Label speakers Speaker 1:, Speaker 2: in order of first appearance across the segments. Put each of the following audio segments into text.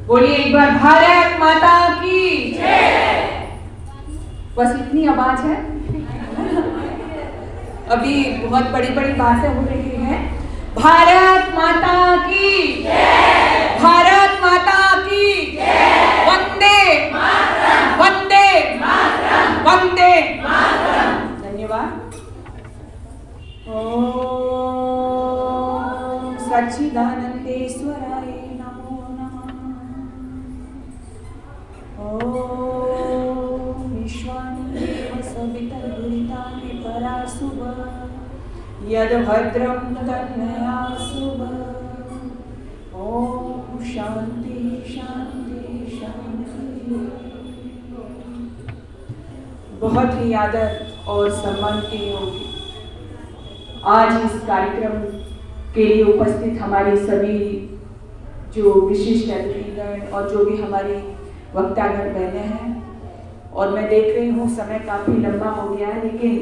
Speaker 1: बोलिए एक बार भारत माता की जय। बस इतनी आवाज है। अभी बहुत बड़ी बड़ी बातें हो रही हैं। भारत माता की जय, भारत माता की जय, वंदे मातरम, वंदे मातरम, वंदे मातरम। धन्यवाद। ओम सच्चिदानंदेश्वराय नमो नमः। ओम विश्वानिदेव सवितर्दुरितानि पराशुभ यद भद्रं तन्नयासुभ। ओम शांति शांति शांति। बहुत ही आदर और सम्मान के योग्य आज इस कार्यक्रम के लिए उपस्थित हमारी सभी जो विशिष्ट अतिथिगण और जो भी हमारी वक्तागण बहनें हैं, और मैं देख रही हूँ समय काफी लंबा हो गया है, लेकिन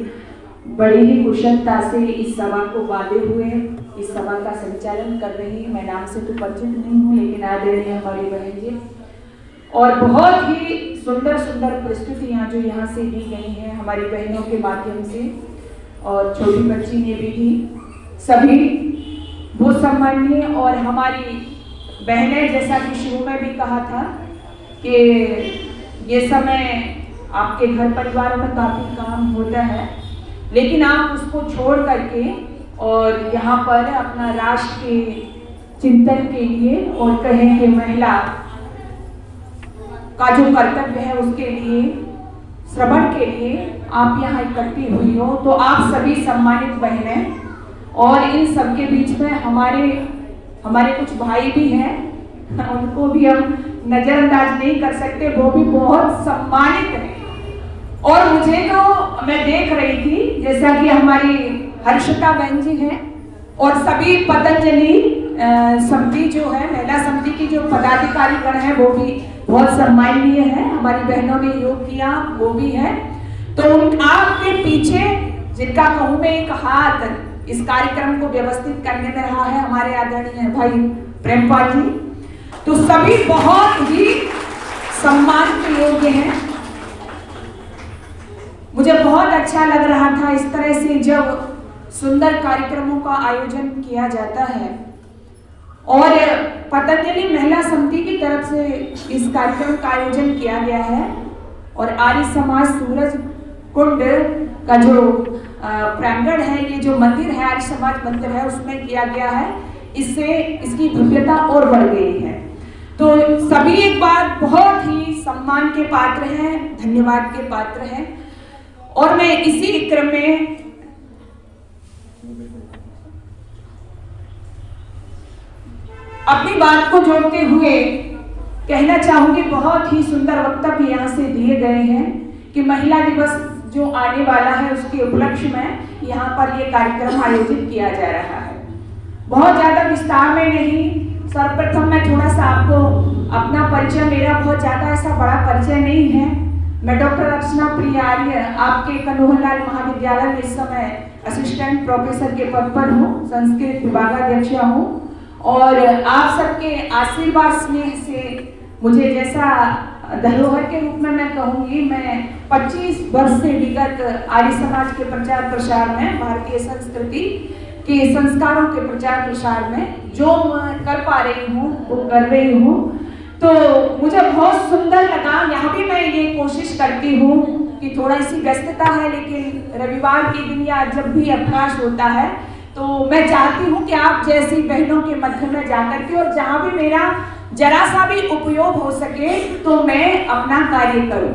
Speaker 1: बड़ी ही कुशलता से इस सभा को बांधे हुए इस सभा का संचालन कर रही। मैं नाम से तो परिचित नहीं हूँ, लेकिन आदरणीय हमारी बहन जी और बहुत ही सुंदर सुंदर प्रस्तुतियाँ जो यहाँ से दी गई हैं हमारी बहनों के माध्यम से और छोटी बच्ची ने भी दी, सभी बहुत सम्माननीय। और हमारी बहनें, जैसा कि शुरू में भी कहा था कि ये समय आपके घर परिवार में काफ़ी काम होता है, लेकिन आप उसको छोड़ करके और यहाँ पर अपना राष्ट्र के चिंतन के लिए और कहें कि महिला का जो कर्तव्य है उसके लिए श्रवण के लिए आप यहाँ इकट्ठी हुई हो, तो आप सभी सम्मानित बहनें, और इन सबके बीच में हमारे कुछ भाई भी हैं, उनको भी हम नजरअंदाज नहीं कर सकते, वो भी बहुत सम्मानित हैं। और मुझे तो मैं देख रही थी जैसा कि हमारी हर्षिता बहन जी हैं और सभी पतंजलि समिति जो है महिला समिति की जो पदाधिकारी गण है वो भी बहुत सम्माननीय है। हमारी बहनों ने योग किया वो भी है। तो आपके पीछे जिनका कहूँ मैं एक हाथ इस कार्यक्रम को व्यवस्थित करने में रहा है हमारे आदरणीय भाई प्रेमपाल जी, तो सभी बहुत ही सम्मान के योग्य हैं। मुझे बहुत अच्छा लग रहा था इस तरह से जब सुंदर कार्यक्रमों का आयोजन किया जाता है, और पतंजलि महिला समिति की तरफ से इस कार्यक्रम का आयोजन किया गया है, और आर्य समाज सूरज कुंड का जो प्रांगण है, ये जो मंदिर है आर्य समाज मंदिर है, उसमें किया गया है। इससे इसकी भव्यता और बढ़ गई है। तो सभी एक बार बहुत ही सम्मान के पात्र हैं, धन्यवाद के पात्र हैं। और मैं इसी क्रम में अपनी बात को जोड़ते हुए कहना चाहूंगी, बहुत ही सुंदर वक्तव्य यहाँ से दिए गए हैं कि महिला दिवस जो आने वाला है उसके उपलक्ष्य में यहाँ पर ये कार्यक्रम आयोजित किया जा रहा है। बहुत ज्यादा विस्तार में नहीं, सर्वप्रथम मैं थोड़ा सा आपको अपना परिचय, मेरा बहुत ज्यादा ऐसा बड़ा परिचय नहीं है। मैं डॉक्टर अर्चना प्रिया आर्य आपके कन्हैयालाल महाविद्यालय में इस समय असिस्टेंट प्रोफेसर के पद पर हूँ, संस्कृत विभागाध्यक्ष हूँ, और आप सबके आशीर्वाद स्नेह से मुझे जैसा धरोहर के रूप में मैं कहूँगी, मैं 25 वर्ष से विगत आर्य समाज के प्रचार प्रसार में, भारतीय संस्कृति के संस्कारों के प्रचार प्रसार में जो मैं कर पा रही हूँ वो कर रही हूँ। तो मुझे बहुत सुंदर लगा। यहाँ भी मैं ये कोशिश करती हूँ कि थोड़ा सी व्यस्तता है, लेकिन रविवार के दिन या जब भी अवकाश होता है तो मैं चाहती हूँ कि आप जैसी बहनों के मध्य में जाकर के और जहाँ भी मेरा जरा सा भी उपयोग हो सके तो मैं अपना कार्य करूँ।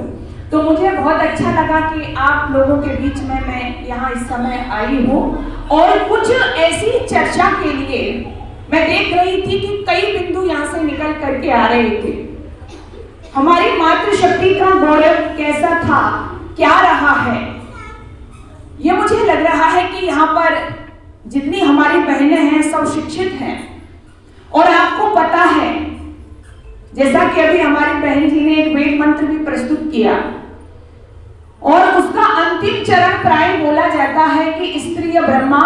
Speaker 1: तो मुझे बहुत अच्छा लगा कि आप लोगों के बीच में मैं यहाँ इस समय आई हूँ, और कुछ ऐसी चर्चा के लिए मैं देख रही थी कि कई बिंदु यहाँ से निकल करके आ रहे थे। हमारी मातृशक्ति का गौरव कैसा था, क्या रहा है, ये मुझे लग रहा है कि यहाँ पर जितनी हमारी बहनें हैं सब शिक्षित हैं, और आपको पता है जैसा कि अभी हमारी बहन जी ने एक वेद मंत्र भी प्रस्तुत किया, और उसका अंतिम चरण प्राय बोला जाता है कि स्त्रिय ब्रह्मा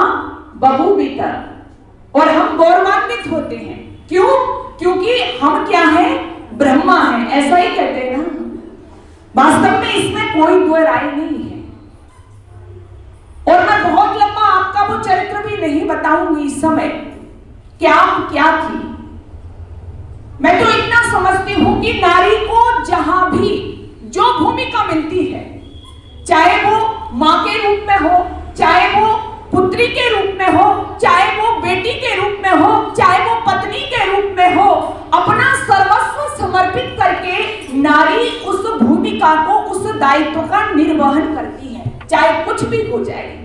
Speaker 1: बभूवित, और हम गौरवान्वित होते हैं। क्यों? क्योंकि हम क्या है, ब्रह्मा है, ऐसा ही कहते हैं ना। वास्तव में इसमें कोई दो राय नहीं है। और मैं बहुत लंबा आपका वो चरित्र भी नहीं बताऊंगी इस समय क्या थी। मैं तो इतना समझती हूं कि नारी को जहां भी जो भूमिका मिलती है, चाहे वो मां के रूप में हो, चाहे वो पुत्री के रूप में हो, चाहे वो बेटी के रूप में हो, चाहे वो पत्नी के रूप में हो, अपना सर्वस्व समर्पित करके नारी उस भूमिका को, उस दायित्व का निर्वहन करती है, चाहे कुछ भी हो जाए।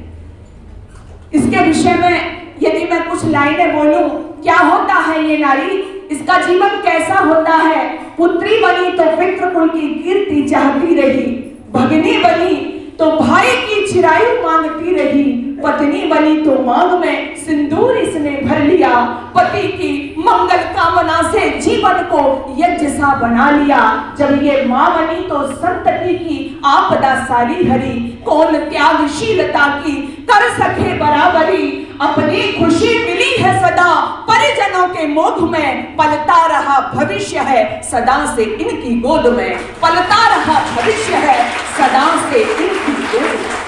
Speaker 1: इसके विषय में यदि मैं कुछ लाइनें बोलूं, क्या होता है ये नारी, इसका जीवन कैसा होता है। पुत्री बनी तो पितृकुल की कीर्ति चाहती रही, भगिनी बनी तो भाई की चिरायु मांगती रही, पत्नी बनी तो मांग में सिंदूर इसने भर लिया, पति की मंगल कामना से जीवन को यज्ञ सा बना लिया। जब ये मां बनी तो संतति की आपदा सारी हरी, कौन त्यागशीलता की कर सके बराबरी, अपनी खुशी मिली है सदा परिजनों के मोह में, पलता रहा भविष्य है सदा से इनकी गोद में, पलता रहा भविष्य है सदा से इनकी गोद में।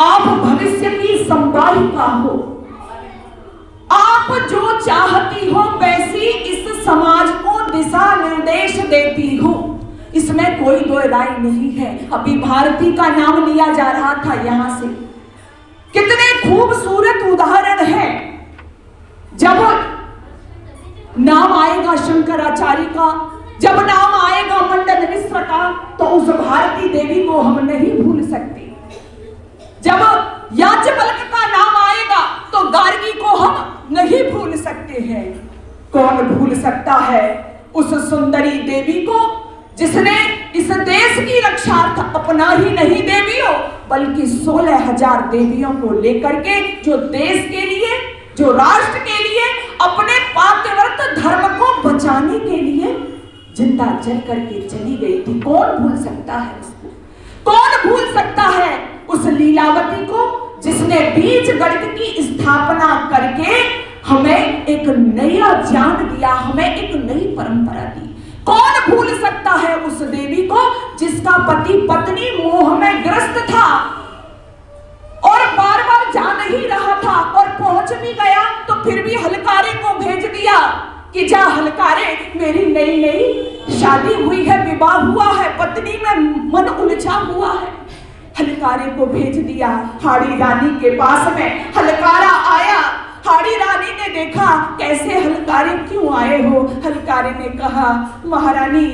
Speaker 1: आप भविष्य की संवाहिका हो, आप जो चाहती हो वैसी इस समाज को दिशा निर्देश देती हो, इसमें कोई दो राय नहीं है। अभी भारती का नाम लिया जा रहा था, यहां से कितने खूबसूरत उदाहरण हैं। जब नाम आएगा शंकराचार्य का, जब नाम आएगा मंडन मिश्र का, तो उस भारती देवी को हम नहीं भूल सकते। जब याज्ञवल्क्य का नाम आएगा तो गार्गी को हम नहीं भूल सकते हैं। कौन भूल सकता है उस सुंदरी देवी को जिसने इस देश की रक्षार्थ अपना ही नहीं देवियों बल्कि 16,000 देवियों को लेकर के, जो देश के लिए, जो राष्ट्र के लिए, अपने पातिव्रत धर्म को बचाने के लिए जिंदा जल करके चली गई थी। कौन भूल सकता है उसको? कौन भूल सकता है उस लीलावती को जिसने बीज गणित की स्थापना करके हमें एक नया ज्ञान दिया, हमें एक नई परंपरा दी। कौन भूल सकता है उस देवी को जिसका पति पत्नी मोह में ग्रस्त था और बार बार जा नहीं रहा था, और पहुंच भी गया तो फिर भी हलकारे को भेज दिया कि जा हलकारे, मेरी नई नई शादी हुई है, विवाह हुआ है, पत्नी में मन उलझा हुआ है। हलकारे को भेज दिया हाड़ी रानी के पास में। हलकारा आया, हाड़ी रानी ने देखा कैसे हलकारे क्यों आए हो। हलकारे ने कहा महारानी,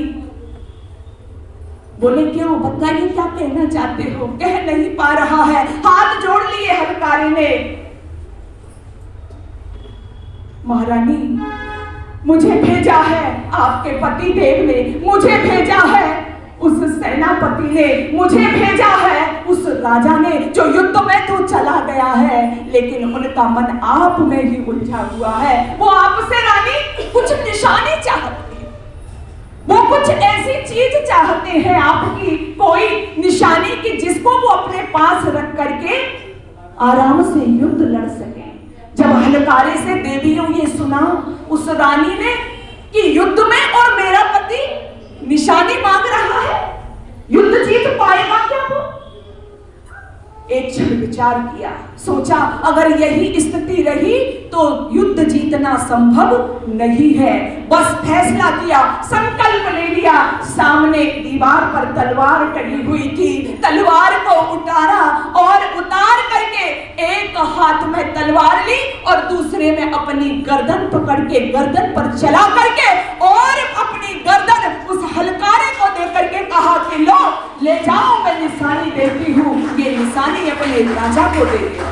Speaker 1: बोले क्यों, बताइए क्या कहना चाहते हो। कह नहीं पा रहा है, हाथ जोड़ लिए हलकारे ने। महारानी, मुझे भेजा है आपके पति देव ने, मुझे भेजा है उस सेनापति ने, मुझे भेजा है उस राजा ने जो युद्ध में तो चला गया है, लेकिन उनका मन आप में ही उलझा हुआ है। वो आपसे रानी कुछ निशानी चाहते हैं, वो कुछ ऐसी चीज चाहते हैं आपकी, कोई निशानी की जिसको वो अपने पास रख करके आराम से युद्ध लड़ सके। जब हलकारे से देवियों ये सुना उस रानी ने कि युद्ध में और मेरा पति निशानी मांग रहा है, युद्ध जीत पाएगा क्या वो? एक क्षण विचार किया, सोचा अगर यही स्थिति रही तो युद्ध जीतना संभव नहीं है। बस फैसला किया, संकल्प ले लिया। सामने दीवार पर तलवार टंगी हुई थी, तलवार को उतारा और उतार करके एक हाथ में तलवार ली और दूसरे में अपनी गर्दन पकड़ के गर्दन पर चला करके और अपनी गर्दन उस हलकारे को दे करके कहा कि लो ले जाओ, मैं निशानी देती हूँ, ये निशानी अपने राजा को दे दे।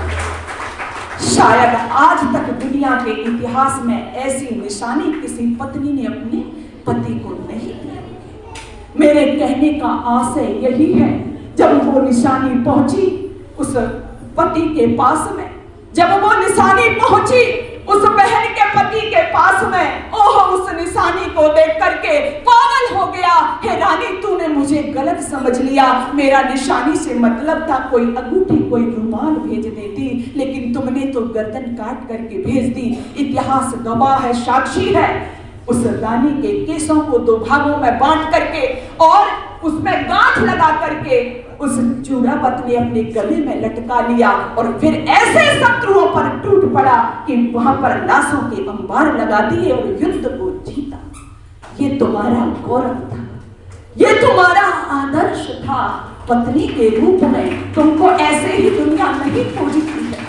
Speaker 1: शायद आज तक दुनिया के इतिहास में ऐसी निशानी किसी पत्नी ने अपने पति को नहीं दी। मेरे कहने का आशय यही है, जब वो निशानी पहुंची उस पति के पास में, जब वो निशानी पहुंची उस बहन के पति के पास में, ओह उस निशानी को देख करके पागल हो गया। हे रानी, तूने मुझे गलत समझ लिया, मेरा निशानी से मतलब था कोई अंगूठी, कोई रुमाल भेज देती, लेकिन तुमने तो गर्दन काट करके भेज दी। इतिहास गवाह है, साक्षी है। उस रानी के केसों को 2 भागों में बांट करके और उसमें गांठ लगा करके उस चूड़ावत ने अपने गले में लटका लिया और फिर ऐसे शत्रुओं पर टूट पड़ा कि वहां पर लाशों के अंबार लगा दिए और युद्ध को जीता। ये तुम्हारा गौरव था, ये तुम्हारा आदर्श था। पत्नी के रूप में तुमको ऐसे ही दुनिया नहीं पूजती है,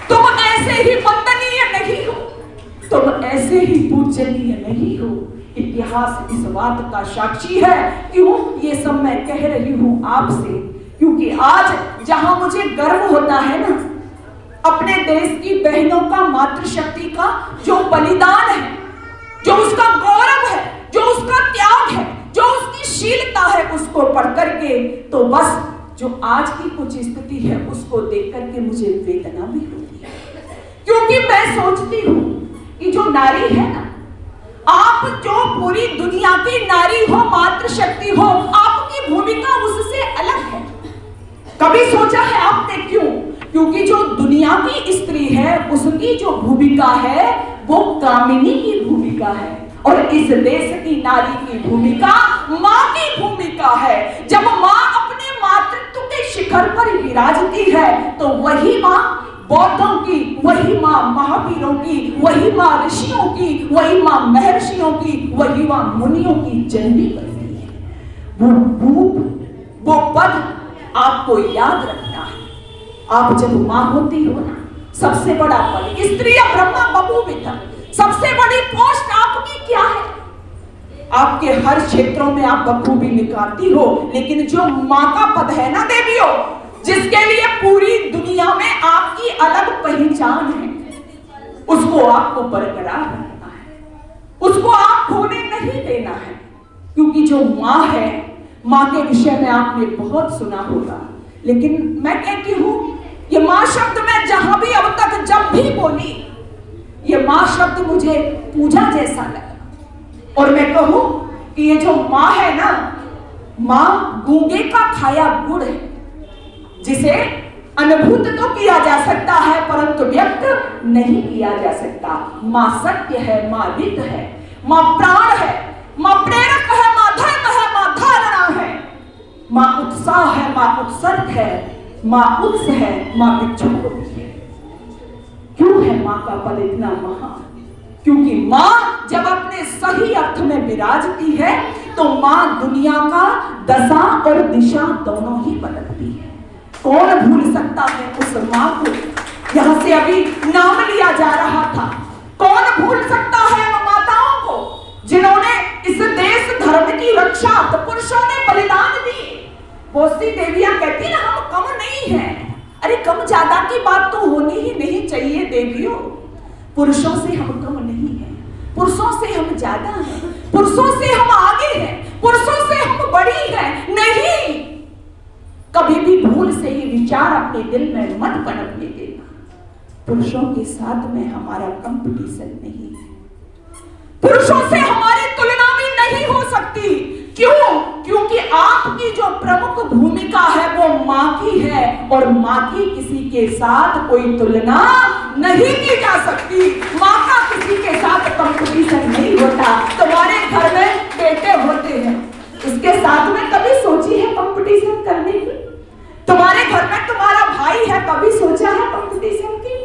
Speaker 1: तुम ऐसे ही वंदनीय नहीं हो, तुम ऐसे ही पूजनीय नहीं हो। इतिहास इस बात का साक्षी है। क्यों ये सब मैं कह रही हूं आपसे? क्योंकि आज जहां मुझे गर्व होता है ना, अपने देश की बहनों का, मातृशक्ति का जो बलिदान है, जो उसका गौरव है, जो उसका त्याग है, जो उसकी शीलता है, उसको पढ़ करके तो बस जो आज की कुछ स्थिति है उसको देख करके मुझे वेदना भी होती है। क्योंकि मैं सोचती हूं कि जो नारी है ना, आप जो पूरी दुनिया की नारी हो, मातृशक्ति हो, आपकी भूमिका उससे अलग है। कभी सोचा है आपने क्यों? क्योंकि जो दुनिया की स्त्री है उसकी जो भूमिका है वो कामिनी की भूमिका है, और इस देश की नारी की भूमिका माँ की भूमिका है। जब माँ अपने मातृत्व के शिखर पर विराजती है तो वही माँ बौद्धों की, वही माँ महावीरों की, वही माँ ऋषियों की, वही माँ महर्षियों की, वही माँ मुनियों की जननी बनती है। वो रूप, वो पद आपको याद रखना है। आप जब माँ होती हो ना, सबसे बड़ा पद, स्त्री ब्रह्मा बभूविता, सबसे बड़ी पोस्ट आपकी क्या है? आपके हर क्षेत्रों में आप बखूबी निकालती हो, लेकिन जो माँ का पद है ना देवियों, जिसके लिए पूरी दुनिया में आपकी अलग पहचान है, उसको आपको बरकरार रखना है, उसको आप खोने नहीं देना है। क्योंकि जो माँ है, माँ के विषय में आपने बहुत सुना होगा, लेकिन मैं कहती हूँ ये माँ शब्द में जहां भी अब तक जब भी बोली, ये माँ शब्द मुझे पूजा जैसा लगा। और मैं कहूं कि ये जो माँ है ना, माँ गूंगे का खाया गुड़ है, जिसे अनुभूत तो किया जा सकता है परंतु व्यक्त नहीं किया जा सकता। माँ सत्य है, माँ विद है, माँ प्राण है, माँ प्रेरक है, माँ धर्म है, माँ धारणा है, माँ उत्साह है, माँ उत्सर्ग है, माँ उत्स है, माँ विक्षोभ है। क्यों है माँ का पद इतना महान? क्योंकि माँ जब अपने सही अर्थ में विराजती है तो माँ दुनिया का दशा और दिशा दोनों ही बदलती है। कौन भूल सकता है उस माँ को? यहाँ से अभी नाम लिया जा रहा था। कौन भूल सकता है उन माताओं को जिन्होंने इस देश धर्म की रक्षा, तो पुरुषों ने बलिदान दिए। बहुत सी देवियां कहती ना हम कम नहीं हैं। अरे कम ज्यादा की बात तो होनी ही नहीं चाहिए देवियों। पुरुषों से हम कम नहीं हैं, पुरुषों से हम ज्यादा हैं, पुरुषों से हम आगे हैं, पुरुषों से हम बड़ी हैं। नहीं, कभी भी भूल से ये विचार अपने दिल में मत पनपने देना। पुरुषों के साथ में हमारा कंपटीशन नहीं है, पुरुषों से हमारी तुलना भी नहीं हो सकती। क्यों? क्योंकि आपकी जो प्रमुख भूमिका है वो माँ की है, और माँ की किसी के साथ कोई तुलना नहीं की जा सकती। माँ का किसी के साथ कंपटीशन नहीं होता। तुम्हारे घर में बेटे होते हैं, उसके साथ में कभी सोची है कंपटीशन करने की? तुम्हारे घर में तुम्हारा भाई है, कभी सोचा है कंपटीशन की?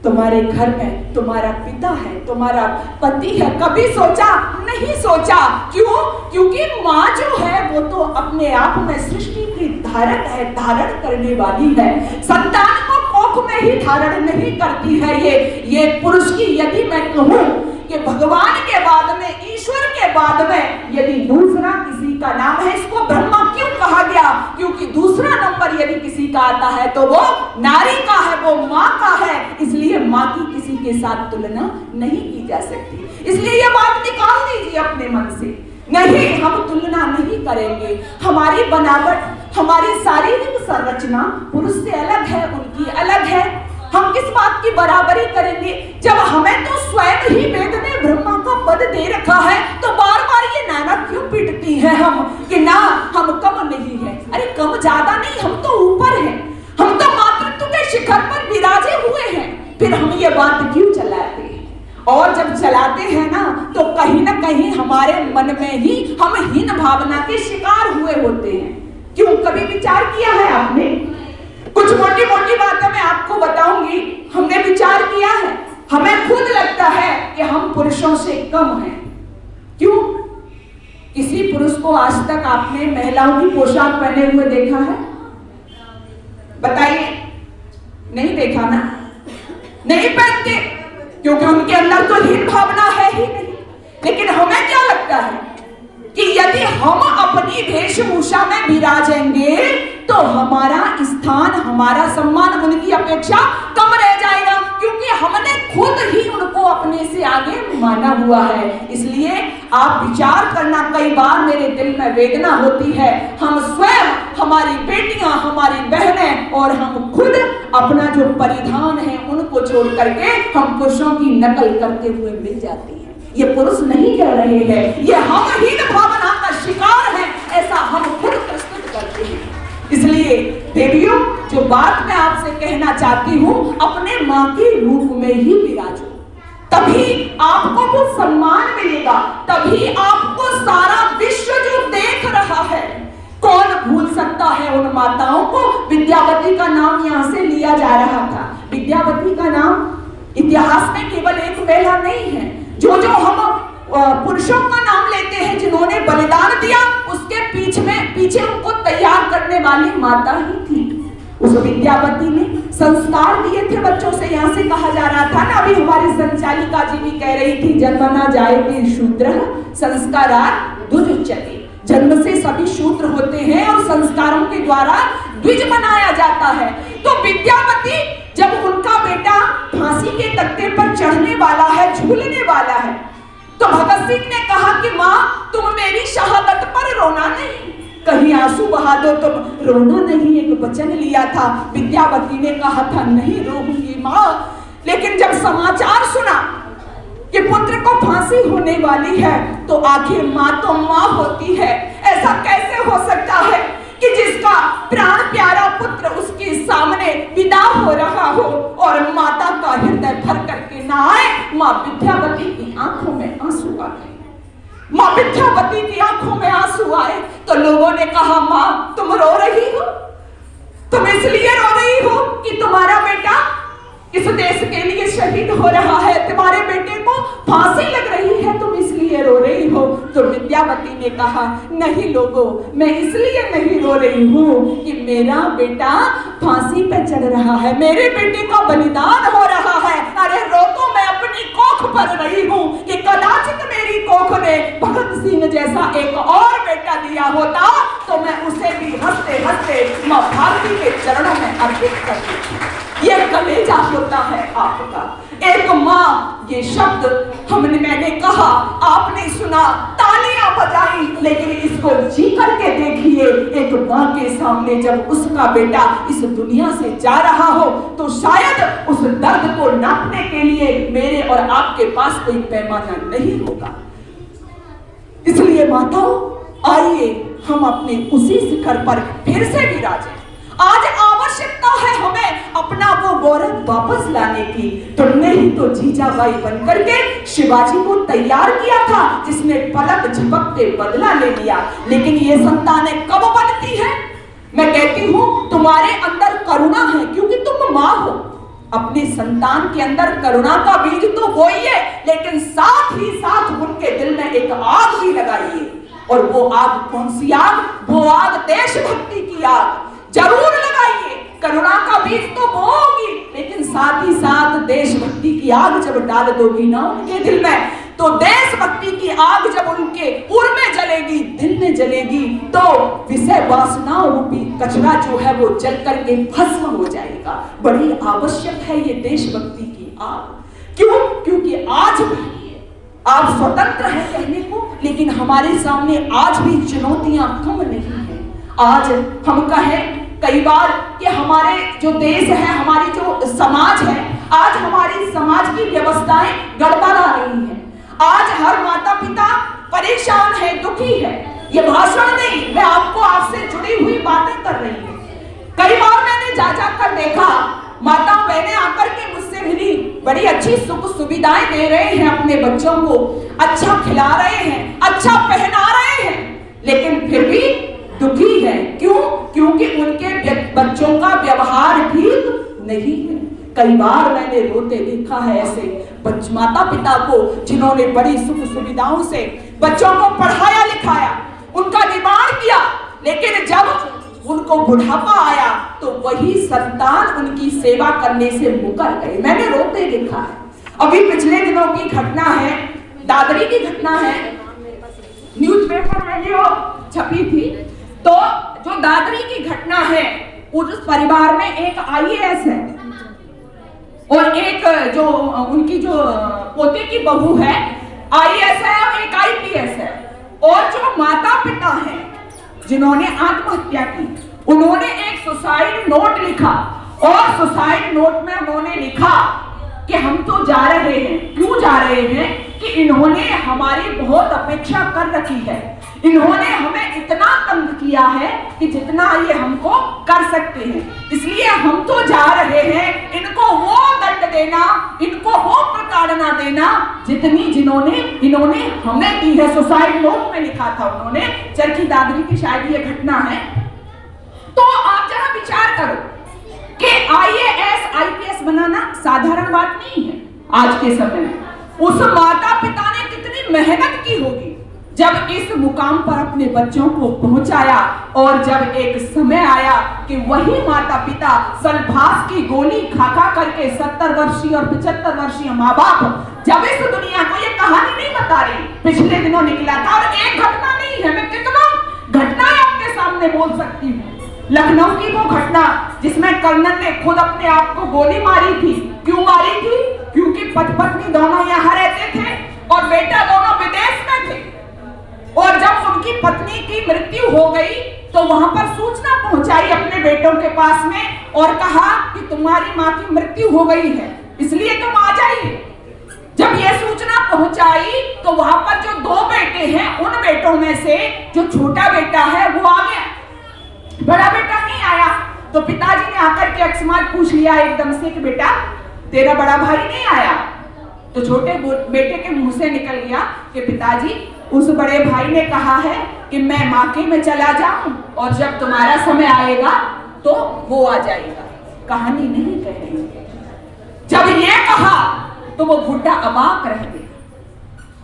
Speaker 1: तुम्हारे घर में तुम्हारा पिता है, तुम्हारा पति है, कभी सोचा? नहीं सोचा। क्यों? क्योंकि माँ जो है वो तो अपने आप में सृष्टि की धारक है, धारण करने वाली है। संतान को कोख में ही धारण नहीं करती है ये पुरुष की। यदि मैं कहूँ कि भगवान के बाद में, ईश्वर के बाद में यदि दूसरा किसी का नाम है, इसको ब्रह्मा क्यों कहा गया? क्योंकि दूसरा नंबर यदि किसी का आता है तो वो नारी का है, वो माँ का है। इसलिए माँ की किसी के साथ तुलना नहीं की जा सकती। इसलिए ये बात निकाल दीजिए अपने मन से। नहीं, हम तुलना नहीं करेंगे। हमारी बनावट, हमारी शारीरिक संरचना पुरुष से अलग है, उनकी अलग है। हम किस बात की बराबरी करेंगे जब हमें तो स्वयं ही वेद ने ब्रह्मा का पद दे रखा है? तो बार बार ये नाना क्यों पीटती हैं हम कि ना हम कम नहीं है? अरे कम ज्यादा नहीं, हम तो ऊपर हैं, हम तो मातृत्व के शिखर पर विराजे हुए हैं। फिर हम ये बात क्यों चलाते हैं? और जब चलाते हैं ना तो कहीं ना में ही, हमारे मन में ही हम हीन भावना के शिकार हुए होते हैं। क्यों, कभी विचार किया है आपने? कुछ मोटी मोटी बातें मैं आपको बताऊंगी, हमने विचार किया है। हमें खुद लगता है कि हम पुरुषों से कम हैं। क्यों? किसी पुरुष को आज तक आपने महिलाओं की पोशाक पहने हुए देखा है? बताइए, नहीं देखा ना? नहीं पहनते, क्योंकि उनके अंदर तो हीन भावना है ही नहीं। लेकिन हमें क्या लगता है कि यदि हम अपनी वेशभूषा में विराजेंगे तो हमारा स्थान, हमारा सम्मान उनकी अपेक्षा कम रह जाएगा, क्योंकि हमने खुद ही उनको अपने से आगे माना हुआ है। इसलिए आप विचार करना, कई बार मेरे दिल में वेदना होती है, हम स्वयं, हमारी बेटियां, हमारी बहनें और हम खुद अपना जो परिधान है उनको छोड़ करके हम पुरुषों की नकल करते हुए मिल जाती है। ये पुरुष नहीं कह रहे हैं, ये हम हीन भावना का शिकार हैं, ऐसा हम खुद प्रस्तुत करते हैं। इसलिए देवियों, जो बात मैं आपसे कहना चाहती हूँ, अपने माँ के रूप में ही विराजो, तभी आपको वो सम्मान मिलेगा, तभी आपको सारा विश्व जो देख रहा है। कौन भूल सकता है उन माताओं को? विद्यावती का नाम यहाँ से लिया जा रहा था। विद्यावती का नाम इतिहास में केवल एक महिला नहीं है। जो हम पुरुषों का नाम लेते हैं जिन्होंने बलिदान दिया, उसके पीछे उनको तैयार करने वाली माता ही थी। उस विद्यावती ने संस्कार दिए थे बच्चों से। यहाँ से कहा जा रहा था ना, अभी हमारी संचालिका जी भी कह रही थी, जन्म ना जाए शूद्र संस्कारात् द्विजुच्यते। जन्म से सभी शूद्र होते हैं और संस्कारों के द्वारा द्विज बनाया जाता है। तो विद्यावती, जब उनका बेटा फांसी के तख्ते पर चढ़ने वाला है, झूलने वाला है, तो भगत सिंह ने कहा कि माँ, तुम मेरी शहादत पर रोना नहीं, कहीं आंसू बहा दो, तुम रोना नहीं। एक वचन लिया था। विद्यावती ने कहा था, नहीं रोऊंगी माँ। लेकिन जब समाचार सुना कि पुत्र को फांसी होने वाली है, तो आखिर माँ तो माँ होती है। ऐसा कैसे हो सकता है कि जिसका प्राण प्यारा पुत्र उसके सामने विदा हो रहा हो और माता का हृदय भर करके ना आए? माँ विद्यावती की आंखों में आंसू आ गए। माँ विद्यावती की आंखों में आंसू आए तो लोगों ने कहा, माँ तुम रो रही हो, तुम इसलिए रो रही हो कि तुम्हारा बेटा इस देश के लिए शहीद हो रहा है, तुम्हारे बेटे को फांसी लग रही है, तुम इसलिए रो रही हो। तो विद्यावती ने कहा, नहीं लोगों, मैं इसलिए नहीं रो रही हूँ कि मेरा बेटा फांसी पे चढ़ रहा है, मेरे बेटे का बलिदान हो रहा है। अरे रो तो मैं अपनी कोख पर रही हूँ कि कदाचित मेरी कोख ने भगत सिंह जैसा एक और बेटा दिया होता तो मैं उसे भी हंसते हंसते माँ भारती के चरणों में अर्पित कर देती। ये कलेजा होता है आपका। एक माँ, ये शब्द मैंने कहा, आपने सुना, तालियां बजाई, लेकिन इसको जी करके देखिए। एक माँ के सामने जब उसका बेटा इस दुनिया से जा रहा हो तो शायद उस दर्द को नापने के लिए मेरे और आपके पास कोई पैमाना नहीं होगा। इसलिए माताओं, आइए हम अपने उसी शिखर पर फिर से विराजें। आज आवश्यकता है हमें अपना वो गौरव वापस लाने की। तुमने ही तो जीजाबाई बनकर के शिवाजी को तैयार किया था, जिसने पलक झपकते बदला ले लिया। लेकिन ये संतानें कब बनती है? मैं कहती हूँ तुम्हारे अंदर करुणा है, क्योंकि तुम माँ हो। अपने संतान के अंदर करुणा का बीज तो बोइए, लेकिन साथ ही साथ उनके दिल में एक आग भी लगाइए। और वो आग कौन सी आग? वो आग देशभक्ति की आग जरूर लगाइए। करुणा का बीज तो बोओगी, लेकिन साथ ही साथ देशभक्ति की आग जब डाल दोगी ना उनके दिल में, तो देशभक्ति की आग जब उनके उर में जलेगी, दिल में जलेगी, तो विषय वासनाओं रूपी कचरा जो है वो जल करके भस्म हो जाएगा। बड़ी आवश्यक है ये देशभक्ति की आग। क्यों? क्योंकि आज भी आप स्वतंत्र हैं कहने को, लेकिन हमारे सामने आज भी चुनौतियां कम नहीं है। आज हम कहें कई बार कि हमारे जो देश है, हमारी जो समाज है, आज हमारी समाज की व्यवस्थाएं गड़बड़ा रही हैं। आज हर माता पिता परेशान है, दुखी है। ये भाषण नहीं, मैं आपसे जुड़ी हुई बातें कर रही हूँ। कई बार मैंने जा कर देखा, माता बहनें आकर के मुझसे से मिली बड़ी अच्छी सुख सुविधाएं दे रहे हैं अपने बच्चों को, अच्छा खिला रहे हैं, अच्छा पहना रहे हैं, लेकिन फिर भी दुखी है। क्यों? क्योंकि उनके बच्चों का व्यवहार ठीक नहीं है। कई बार मैंने रोते देखा है ऐसे माता पिता को जिन्होंने बड़ी सुख सुविधाओं से बच्चों को पढ़ाया लिखाया, उनका निर्माण किया, लेकिन जब उनको बुढ़ापा आया तो वही संतान उनकी सेवा करने से मुकर गए। मैंने रोते देखा है। अभी पिछले दिनों की घटना है, दादरी की घटना है, न्यूज़पेपर में जो छपी थी। तो जो दादरी की घटना है, उस परिवार में एक आईएएस है और एक जो उनकी जो पोते की बहू है आईएएस है और एक आईपीएस है। और जो माता पिता हैं जिन्होंने आत्महत्या की, उन्होंने एक सुसाइड नोट लिखा और सुसाइड नोट में उन्होंने लिखा कि हम तो जा रहे हैं। क्यों जा रहे हैं? कि इन्होंने हमारी बहुत अपेक्षा कर रखी है, इन्होंने हमें इतना तंग किया है कि जितना ये हमको कर सकते हैं, इसलिए हम तो जा रहे हैं। इनको वो दंड देना, इनको वो प्रताड़ना देना जितनी इन्होंने हमें दी है। सुसाइड नोट में लिखा था उन्होंने। चरखी दादरी की शायद ये घटना है। तो आप जरा विचार करो कि आईएएस आईपीएस बनाना साधारण बात नहीं है आज के समय में। उस माता पिता ने कितनी मेहनत की होगी जब इस मुकाम पर अपने बच्चों को पहुंचाया। और जब एक समय आया कि वही माता पिता सल्फास की गोली खा करके 70 वर्षीय और 75 वर्षीय माँ बाप जब इस दुनिया को, ये कहानी नहीं बता रही, पिछले दिनों निकला था और एक घटना नहीं है, मैं कितना घटनाएं आपके सामने बोल सकती हूँ। लखनऊ की वो घटना जिसमें कर्नल ने खुद अपने आप को गोली मारी थी। क्यों मारी थी? क्योंकि पति पत्नी दोनों यहाँ रहते थे और बेटा दोनों विदेश में थे। और जब उनकी पत्नी की मृत्यु हो गई तो वहां पर सूचना पहुंचाई अपने बेटों के पास में और कहा कि तुम्हारी मां की मृत्यु हो गई है, इसलिए तुम आ जाइए। जब यह सूचना पहुंचाई तो वहां पर जो 2 बेटे हैं, उन बेटों में से जो छोटा बेटा है वो आ गया, बड़ा बेटा नहीं आया। तो पिताजी ने आकर के अकस्मात पूछ लिया एकदम से कि बेटा तेरा बड़ा भाई नहीं आया। तो छोटे बेटे के मुंह से निकल गया कि पिताजी उस बड़े भाई ने कहा है कि मैं माके में चला जाऊं और जब तुम्हारा समय आएगा तो वो आ जाएगा। कहानी नहीं कह रही। जब ये कहा तो वो बुढ़ा अबाक रह गया।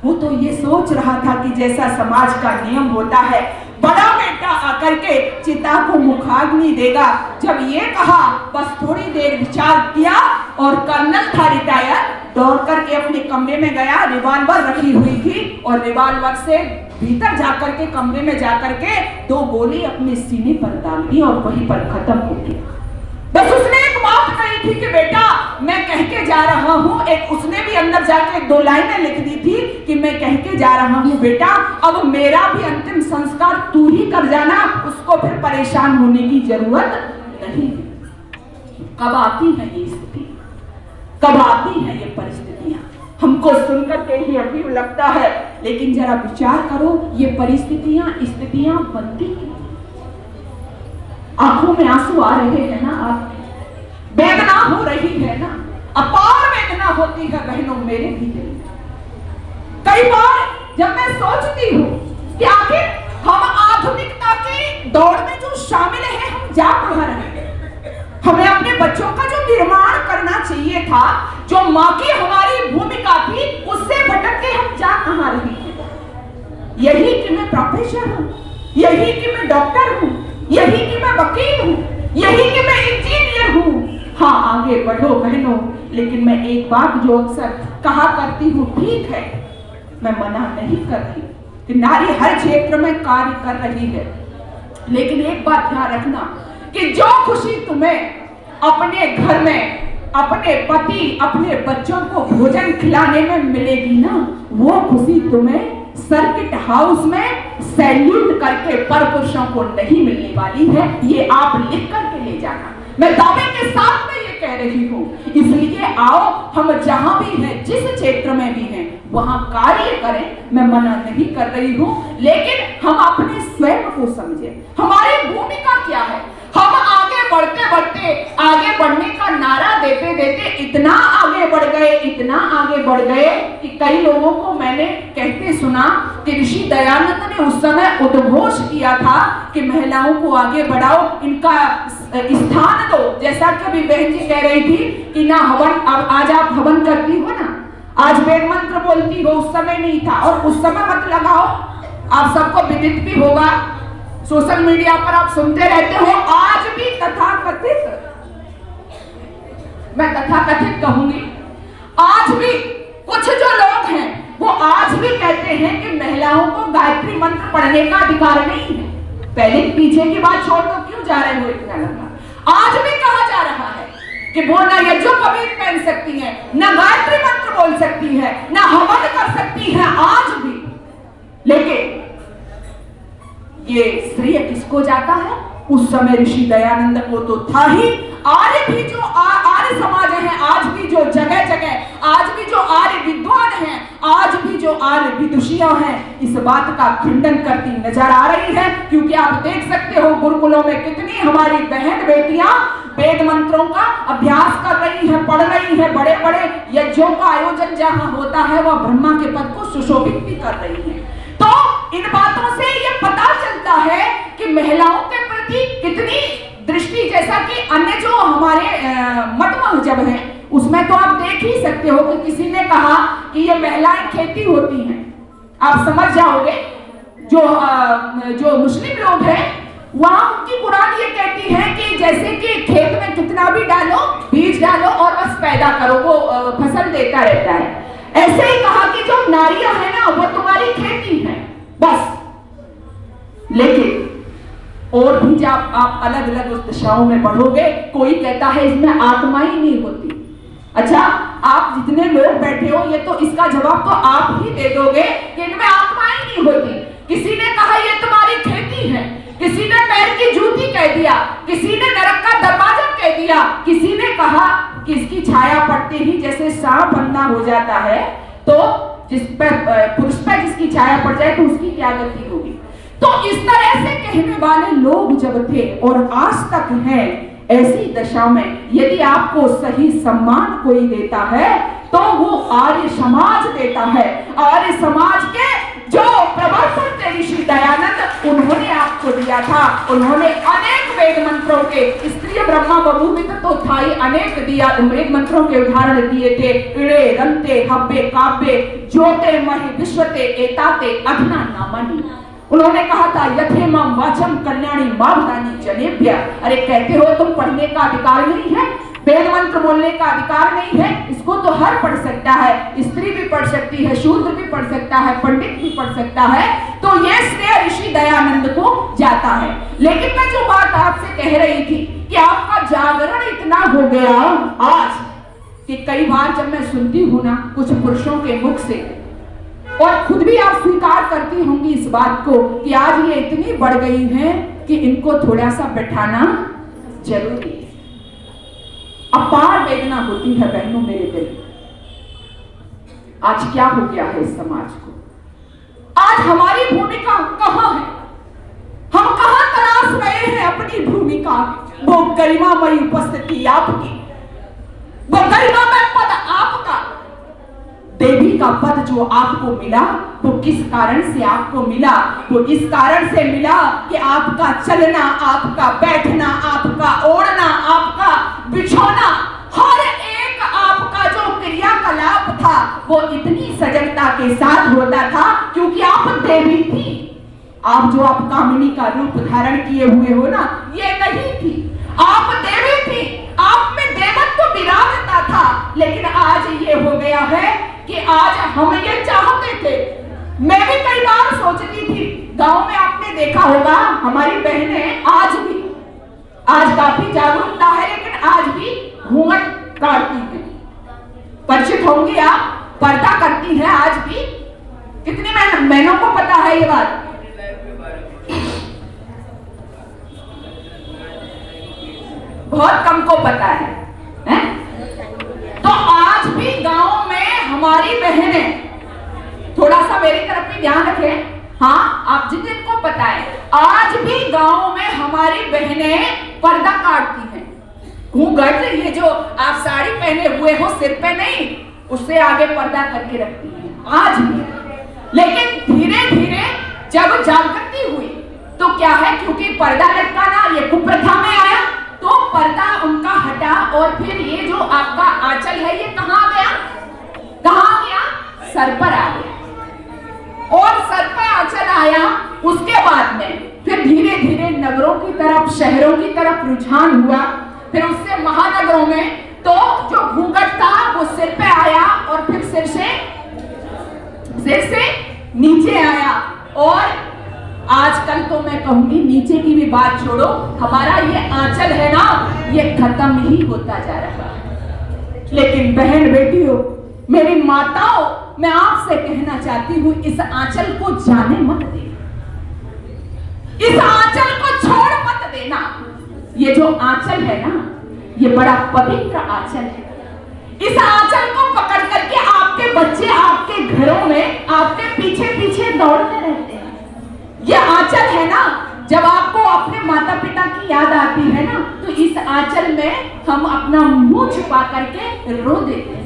Speaker 1: वो तो ये सोच रहा था कि जैसा समाज का नियम होता है, बड़ा बेटा आकर के चिता को मुखाग्नि देगा। जब ये कहा बस थोड़ी देर विचार किया और कर्नल था रिटायर, दौड़ करके अपने कमरे में गया, रिवॉल्वर रखी हुई थी और रिवॉल्वर से भीतर जाकर के कमरे में जाकर के 2 गोली अपने सीने पर डाल दी और वहीं पर खत्म हो गया। बस उसने एक बात कही थी कि बेटा मैं कह के जा रहा हूं। एक उसने भी अंदर जाके 2 लाइनें लिख दी थी कि मैं कह के जा रहा हूं बेटा, अब मेरा भी अंतिम संस्कार तू ही कर जाना, उसको फिर परेशान होने की जरूरत नहीं। कब आती है ये स्थिति, कब आती है ये परिस्थितियां? हमको सुनकर के ही अजीब लगता है, लेकिन जरा विचार करो ये स्थितियां बनती हैं। आंखों में आंसू आ रहे हैं ना, आप वेदना हो रही है ना, अपार वेदना होती है बहनों मेरे भी दिल। कई बार जब मैं सोचती हूँ कि आखिर हम आधुनिकता की दौड़ में जो शामिल हैं, हम जा कहाँ रहे हैं? हमें अपने बच्चों का जो निर्माण करना चाहिए था, जो माँ की हमारी भूमिका थी, उससे भटक के हम जा कहाँ रहे हैं? यही कि मैं प्रोफेसर हूँ, यही कि मैं डॉक्टर हूँ, यही कि मैं वकील हूँ, यही कि मैं इंजीनियर हूँ। हाँ आगे बढ़ो बहनों, लेकिन मैं एक बात जो अक्सर कहा करती हूँ, ठीक है मैं मना नहीं कर रही कि नारी हर क्षेत्र में कार्य कर रही है, लेकिन एक बात ध्यान रखना कि जो खुशी तुम्हें अपने घर में अपने पति अपने बच्चों को भोजन खिलाने में मिलेगी ना, वो खुशी तुम्हें सर्किट हाउस में सैल्यूट करके परपुरुषों को नहीं मिलने वाली है। ये आप लिख करके ले जाना, मैं दावे के साथ में ये कह रही हूँ। इसलिए आओ हम जहां भी हैं, जिस क्षेत्र में भी हैं, वहां कार्य करें। मैं मना नहीं कर रही हूँ, लेकिन हम अपने स्वयं को समझें, हमारी भूमिका क्या है, हम आगे बढ़ते बढ़ते आगे बढ़ने का नारा देते देते इतना आगे बढ़ गए, इतना आगे बढ़ गए कि कई लोगों को मैंने कहते सुना कि ऋषि दयानंद ने उस समय उद्घोष किया था कि महिलाओं को आगे बढ़ाओ, इनका स्थान दो। जैसा कि अभी बहन जी कह रही थी कि ना हवन, अब आज आप हवन करती हो ना, आज वेद मंत्र बोलती हो, उस समय नहीं था। और उस समय मत लगाओ, आप सबको विदित भी होगा, सोशल मीडिया पर आप सुनते रहते हो। आज भी तथाकथित, मैं तथाकथित कहूंगी, आज भी कुछ जो लोग हैं वो आज भी कहते हैं कि महिलाओं को गायत्री मंत्र पढ़ने का अधिकार नहीं है। पहले पीछे की बात छोड़ दो, क्यों जा रहे हो इतना लंबा। आज भी कहा जा रहा है कि वो ना यज्ञोपवीत पहन सकती है, ना गायत्री मंत्र बोल सकती है, ना हवन कर सकती है, आज भी। लेकिन ये श्रेय किसको जाता है? उस समय ऋषि दयानंद को तो था ही। आर्य भी जो आर्य समाज है, आज भी जो जगह जगह, आज भी जो आर्य विद्वान हैं, आज भी जो आर्य विदुषियां हैं, इस बात का खंडन करती नजर आ रही है। क्योंकि आप देख सकते हो गुरुकुलों में कितनी हमारी बहन बेटियां वेद मंत्रों का अभ्यास कर रही हैं, पढ़ रही हैं। बड़े बड़े यज्ञों का आयोजन जहां होता है वह ब्रह्मा के पद को सुशोभित भी कर रही हैं। तो इन बातों से ये पता चलता है कि महिलाओं के प्रति कितनी दृष्टि, जैसा कि अन्य जो हमारे मत मजहब है उसमें तो आप देख ही सकते हो कि किसी ने कहा कि ये महिलाएं खेती होती हैं। आप समझ जाओगे, जो मुस्लिम लोग हैं वहां उनकी कुरान ये कहती है कि जैसे कि खेत में कितना भी डालो, बीज डालो और बस पैदा करो, वो फसल देता रहता है। ऐसे ही कहा कि जो नारियां है ना वो तुम्हारी खेती है बस। लेकिन और भी जब आप अलग अलग उस दिशाओं में बढ़ोगे, कोई कहता है इसमें आत्मा ही नहीं होती। अच्छा, आप जितने लोग बैठे हो ये तो इसका जवाब तो आप ही दे दोगे कि इनमें आत्मा ही नहीं होती। किसी ने कहा ये तुम्हारी खेती है, किसी ने पैर की जूती कह दिया, किसी ने नरक का दरवाजा कह दिया, किसी ने कहा कि इसकी छाया पड़ते ही जैसे सांप अंधा हो जाता है, तो जिस पर पुरुष पर जिसकी छाया पड़ जाए तो उसकी क्या गति होगी। तो इस तरह से कहने वाले लोग जब थे और आज तक हैं, ऐसी दशा में यदि आपको सही सम्मान कोई देता है तो वो आर्य समाज देता है। आर्य समाज के जो प्रवर्तक थे ऋषि दयानंद, उन्होंने आपको दिया था। उन्होंने अनेक वेद मंत्रों के, स्त्रीय ब्रह्मा बभूवित तो था ही, अनेक दिया वेद मंत्रों के उदाहरण दिए थे। इड़े रंते हब्बे काव्ये ज्योते महि विश्वते एताते अधना नामनि। उन्होंने कहा था यथेमं वाचम कल्याणी माभदानी जनेभ्य। अरे कहते हो तुम पढ़ने का अधिकार नहीं है, वेद मंत्र बोलने का अधिकार नहीं है, इसको तो हर पढ़ सकता है, स्त्री भी पढ़ सकती है, शूद्र भी पढ़ सकता है, पंडित भी पढ़ सकता है। तो ये श्रेय ऋषि दयानंद को जाता है। लेकिन मैं जो बात आपसे कह रही थी कि आपका जागरण इतना हो गया आज कि कई बार जब मैं सुनती हूं ना कुछ पुरुषों के मुख से, और खुद भी आप स्वीकार करती होंगी इस बात को कि आज ये इतनी बढ़ गई हैं कि इनको थोड़ा सा बैठाना जरूरी है। अपार वेदना होती है बहनों मेरे दिल। आज क्या हो गया है इस समाज को? आज हमारी भूमिका कहां है? हम कहां तलाश रहे हैं अपनी भूमिका? वो गरिमामयी उपस्थिति आपकी, वो गरिमामय पद आपका, देवी का पद जो आपको मिला वो किस कारण से आपको मिला? वो इस कारण से मिला कि आपका चलना, आपका बैठना, आपका ओढ़ना, आपका बिछोना, हर एक आपका जो क्रियाकलाप था वो इतनी सजगता के साथ होता था क्योंकि आप देवी थी। आप जो आप कामिनी का रूप धारण किए हुए हो ना, ये नहीं थी, आप देवी थी, आप में देवत्व विराजता था। लेकिन आज ये हो गया है कि आज हम ये चाहते थे, मैं भी कई बार सोचती थी, गांव में आपने देखा होगा हमारी बहनें आज काफी जागरूकता है, लेकिन आज भी घूंघट काटती हैं। परिचित होंगे आप, पर्दा करती हैं आज भी। कितनी बहनों को पता है ये बात? बहुत कम को पता है, हैं? तो आज भी गांव में हमारी बहनें, थोड़ा सा मेरी तरफ भी ध्यान रखें, हाँ आप जिनको पता है, आज भी गांव में हमारी बहनें पर्दा काटती हैं। घूंघट ये जो आप साड़ी पहने हुए हो सिर पे नहीं, उससे आगे पर्दा करके रखती है आज भी। लेकिन धीरे धीरे जब जागृति हुई तो क्या है, क्योंकि पर्दा लटकाना ये कुप्रथा में आया, तो पर्दा उनका हटा और फिर ये जो आपका आंचल है ये कहाँ गया, कहाँ गया, सर पर आ गया। और सर पर आंचल आया, उसके बाद में फिर धीरे धीरे नगरों की तरफ, शहरों की तरफ रुझान हुआ, फिर उससे महानगरों में तो जो घूंघट था वो सिर पे आया और फिर सिर से नीचे आया। और आजकल तो मैं कहूंगी नीचे की भी बात छोड़ो, हमारा ये आंचल है ना, ये खत्म ही होता जा रहा है। लेकिन बहन बेटियों, मेरी माताओं, मैं आपसे कहना चाहती हूं, इस आंचल को जाने मत देना, इस आंचल को छोड़ मत देना। ये जो आंचल है ना, ये बड़ा पवित्र आंचल है। इस आंचल को पकड़ करके आपके बच्चे आपके घरों में आपके पीछे पीछे दौड़ते रहते हैं। ये आंचल है ना, जब आपको अपने माता पिता की याद आती है ना, तो इस आंचल में हम अपना मुंह छुपा करके रो देते हैं।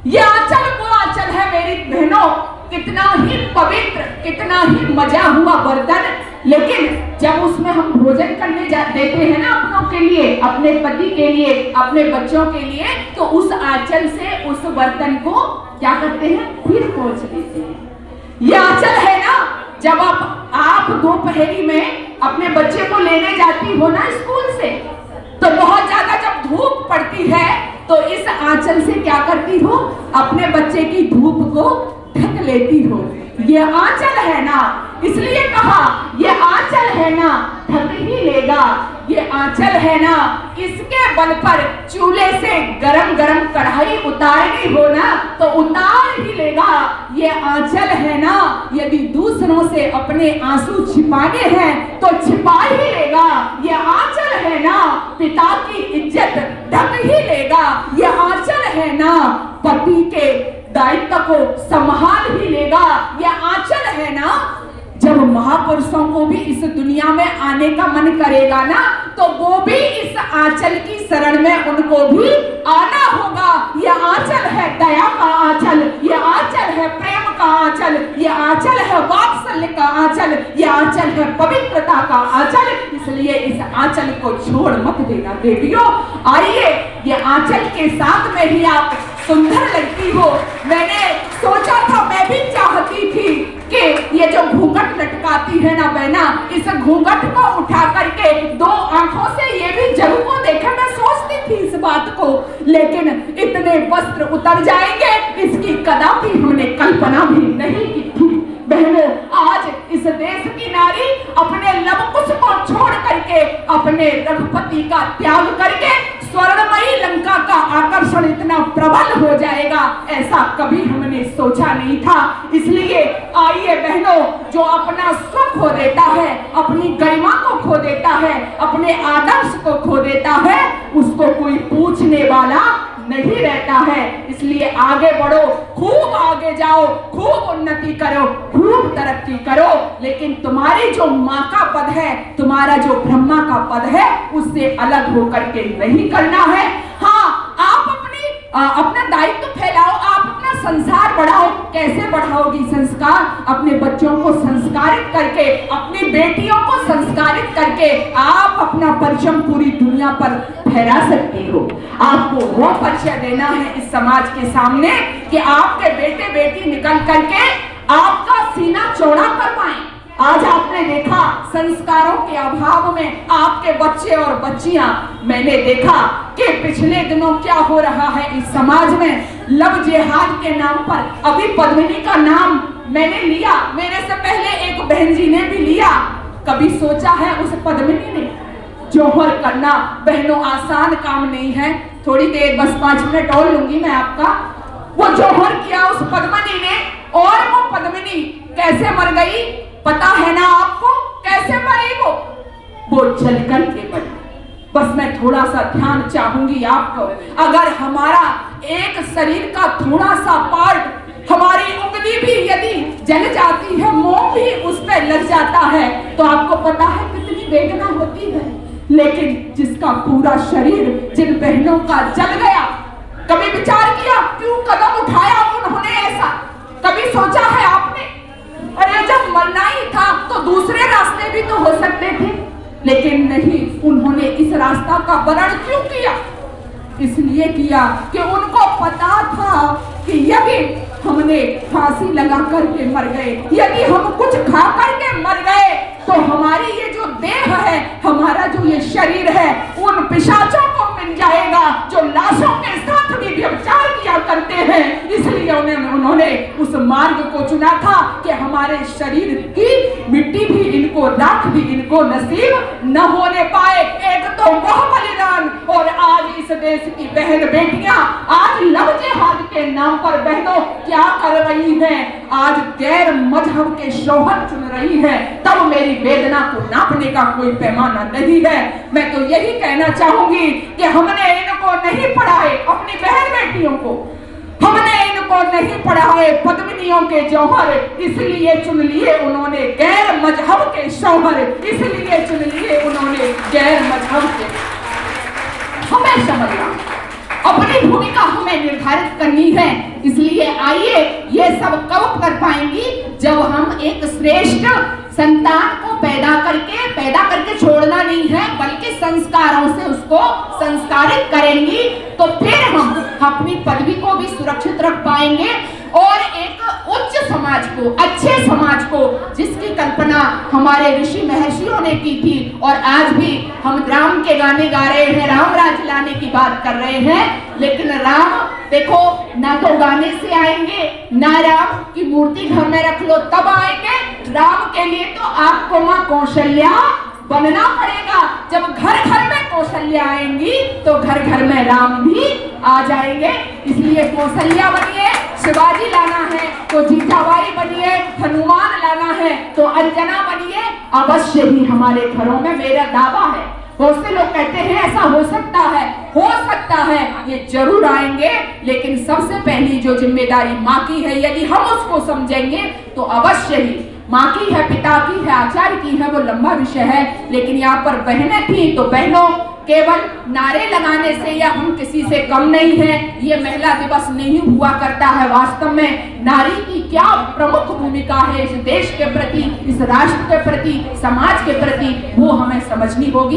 Speaker 1: ये आंचल वो आंचल है मेरी बहनों, कितना ही पवित्र, कितना ही मजा हुआ बर्तन, लेकिन जब उसमें हम भोजन करने देते हैं ना अपनों के लिए, अपने पति के लिए, अपने बच्चों के लिए, तो उस आंचल से उस बर्तन को क्या करते हैं, फिर पोंछ देते हैं। ये आंचल है ना, जब आप दोपहरी में अपने बच्चे को लेने जाती हो ना स्कूल से, तो बहुत ज्यादा जब धूप पड़ती है तो इस आंचल से क्या करती हो, अपने बच्चे की धूप को ढक लेती हो। ये आंचल है ना, इसलिए कहा ये आंचल है ना, ढक ही लेगा। ये आंचल है ना, इसके बल पर चूल्हे से गरम गरम कढ़ाई उतारनी हो ना, तो उतार ही लेगा। ये आंचल है ना, यदि दूसरों से अपने आंसू छिपाने हैं तो छिपा ही लेगा। ये आंचल है ना, पिता की इज्जत ढक ही लेगा। ये आंचल है ना, पति के दायित्व को संभाल ही लेगा। ये आंचल है ना, जब महापुरुषों को भी इस दुनिया में आने का मन करेगा ना, तो वो भी इस आंचल की शरण में उनको भी आना होगा। ये आंचल है दया का आंचल, ये आंचल है प्रेम का आंचल, ये आंचल है वात्सल्य का आंचल, ये आंचल है पवित्रता का आंचल। इसलिए इस आंचल को छोड़ मत देना बेटियों। आइए, ये आंचल के साथ में ही आप सुंदर लगती हो। मैंने सोचा था, मैं भी चाहती थी कि ये जो घूंघट लटकाती है ना बहना, इस घूंघट को उठा करके दो आंखों से ये भी जरूर को देखे। मैं सोचती थी इस बात को, लेकिन इतने वस्त्र उतर जाएंगे इसकी कदापि हमने कल्पना भी नहीं की थी। बहनों, आज इस देश की नारी अपने लव कुश को छोड़ करके, अपने रघुपति का त्याग करके स्वर्णमयी लंका का आकर्षण इतना प्रबल हो जाएगा, ऐसा कभी हमने सोचा नहीं था। इसलिए आइए बहनों, जो अपना सुख खो देता है, अपनी गरिमा को खो देता है, अपने आदर्श को खो देता है, उसको कोई पूछने वाला नहीं रहता है। इसलिए आगे बढ़ो, खूब आगे जाओ, खूब उन्नति करो, खूब तरक्की करो, लेकिन तुम्हारी जो माँ का पद है, तुम्हारा जो ब्रह्मा का पद है, उससे अलग होकर के नहीं करना है। हाँ, आप अपना दायित्व फैलाओ, आप अपना संसार बढ़ाओ। कैसे बढ़ाओगी संस्कार? अपने बच्चों को संस्कारित करके, अपनी बेटियों को संस्कारित करके आप अपना परचम पूरी दुनिया पर फहरा सकती हो। आपको वो परिचय देना है इस समाज के सामने कि आपके बेटे बेटी निकल करके आपका सीना चौड़ा कर पाए। आज आपने देखा संस्कारों के अभाव में आपके बच्चे और बच्चियां, मैंने देखा कि पिछले दिनों क्या हो रहा है इस समाज में, लव जिहाद के नाम पर। अभी पद्मिनी का नाम मैंने लिया, मेरे से पहले एक बहन जी ने भी लिया। कभी सोचा है उस पद्मिनी ने जौहर करना बहनों आसान काम नहीं है। थोड़ी देर, बस 5 मिनट और लूंगी मैं आपका। वो जौहर किया उस पद्मिनी ने, और वो पद्मिनी कैसे मर गई पता है ना आपको? कैसे मरी वो जलकर के मरी। बस मैं थोड़ा सा ध्यान चाहूंगी आपको। अगर हमारा एक शरीर का थोड़ा सा पार्ट, हमारी उंगली भी यदि जल जाती है, मोम भी उस पर लग जाता है, तो आपको पता है कितनी वेदना होती है।
Speaker 2: लेकिन जिसका पूरा शरीर जिन बहनों का जल गया, कभी विचार किया क्यों कदम उठाया उन्होंने ऐसा? कभी सोचा है आपने? अरे जब मरना ही था तो दूसरे रास्ते भी तो हो सकते थे, लेकिन नहीं, उन्होंने इस रास्ता का वर्ण क्यों किया? इसलिए किया कि उनको पता था कि यदि हमने फांसी लगा करके मर गए, यदि हम कुछ खा करके मर गए, तो हमारी ये जो देह है, हमारा जो ये शरीर है, उन पिशाचों को मिल जाएगा जो लाशों के साथ भी व्यभिचार किया करते हैं। इसलिए उन्होंने उस मार्ग को चुना था कि हमारे शरीर की मिट्टी भी इनको, राख भी इनको नसीब न होने पाए। एक तो वह बलिदान, और आज इस देश की बहन बेटियां आज लव जिहाद के नाम पर बहनों क्या कर रही हैं? आज गैर मजहब के शौहर चुन रही है। तब मेरी वेदना को नापने का कोई पैमाना नहीं है। मैं तो यही कहना चाहूंगी कि हमने इनको नहीं पढ़ाए, अपनी बहन बेटियों को हमने इनको नहीं पढ़ाए पद्मिनियों के जौहर, इसलिए चुन लिए उन्होंने गैर मजहब के शौहर, इसलिए चुन लिए उन्होंने गैर मजहब के। हमें समझना, अपनी भूमिका हमें निर्धारित करनी है। इसलिए आइए, ये सब कब कर पाएंगी? जब हम एक श्रेष्ठ संतान को पैदा करके छोड़ना नहीं है, बल्कि संस्कारों से उसको संस्कारित करेंगी, तो फिर हम अपनी पदवी को भी सुरक्षित रख पाएंगे और एक उच्च समाज को, अच्छे समाज को, जिसकी कल्पना हमारे ऋषि महर्षियों ने की थी। और आज भी हम राम के गाने गा रहे हैं, राम राज लाने की बात कर रहे हैं, लेकिन राम देखो ना तो गाने से आएंगे, ना राम की मूर्ति घर में रख लो तब आएंगे। राम के लिए तो आपको मां कौशल्या बनना पड़ेगा। जब घर घर में कौशल्या आएंगी तो घर घर में राम भी आ जाएंगे। इसलिए कौशल्या बनिए, शिवाजी लाना है तो जीजाबाई बनिए, हनुमान लाना है तो अंजना बनिए, अवश्य ही हमारे घरों में मेरा दावा है। बहुत से लोग कहते हैं ऐसा हो सकता है, ये जरूर आएंगे, लेकिन सबसे पहली जो जिम्मेदारी माँ की है, यदि हम उसको समझेंगे तो अवश्य ही माँ की है, पिता की है, आचार्य की है, वो लंबा विषय है। लेकिन यहाँ पर बहनें थी तो बहनों, केवल नारे लगाने से या हम किसी से कम नहीं है, ये महिला दिवस नहीं हुआ करता है। वास्तव में नारी की क्या प्रमुख भूमिका है इस देश के प्रति, इस राष्ट्र के प्रति, समाज के प्रति, वो हमें समझनी होगी।